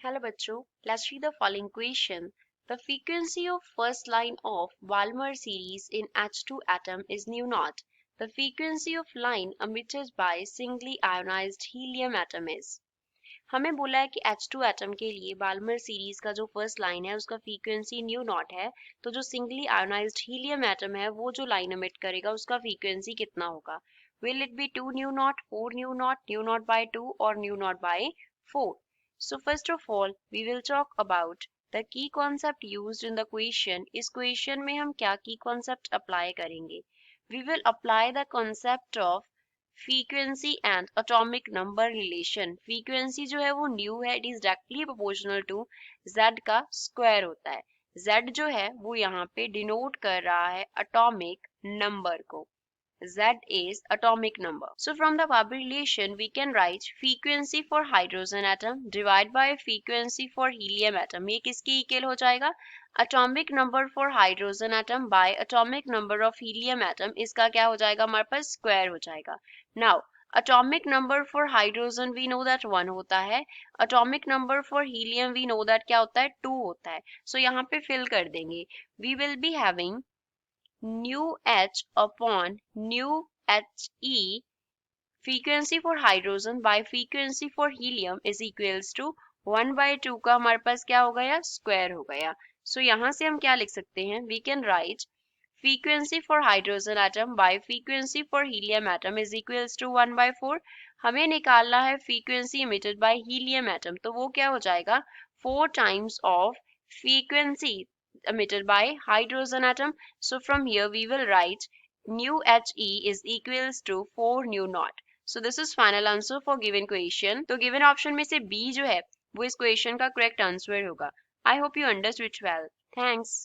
Hello बच्चों, let's read the following question. The frequency of first line of Balmer series in H2 atom is nu naught. The frequency of line emitted by singly ionized helium atom is. हमें बोला है कि H2 atom के लिए Balmer series का जो first line है उसका फ्रीक्वेंसी न्यू नॉट है, तो जो सिंगली आयोनाइज्ड हीलियम एटम है वो जो लाइन एमिट करेगा उसका फ्रीक्वेंसी कितना होगा. Will it be 2 nu naught, 4 nu naught by 2 और nu naught by 4. So first of all we will talk about the key concept used in the question. इस question में हम क्या की कॉन्सेप्ट अप्लाई करेंगे. We will apply the concept of frequency and atomic number relation. frequency जो है वो new है, it is directly proportional to z का स्क्वायर होता है. z जो है वो यहाँ पे डिनोट कर रहा है atomic number को. Z is atomic number. So from the above relation we can write frequency for hydrogen atom divided by frequency for helium atom. ये किसके इक्वल हो जाएगा? Atomic number for hydrogen atom by atomic number of helium atom. इसका क्या हो जाएगा? हमारे पास square हो जाएगा. Now atomic number for hydrogen we know that 1 होता है. Atomic number for helium we know that क्या होता है? 2 होता है. So यहाँ पे fill कर देंगे. We will be having nu h upon nu he frequency for hydrogen by frequency for helium is equals to 1 by 2 का हमारे पास क्या हो गया? स्क्वायर हो गया. सो यहाँ से हम क्या लिख सकते हैं? We can write frequency for hydrogen atom by frequency for helium atom is equals to 1 by 4. हमें निकालना है frequency emitted by helium atom, तो वो क्या हो जाएगा? 4 times of frequency emitted by hydrogen atom. So from here we will write nu he is equals to 4 nu naught. So this is final answer for given question. तो given option में से B जो है वो इस question का correct answer होगा. I hope you understood it well. Thanks.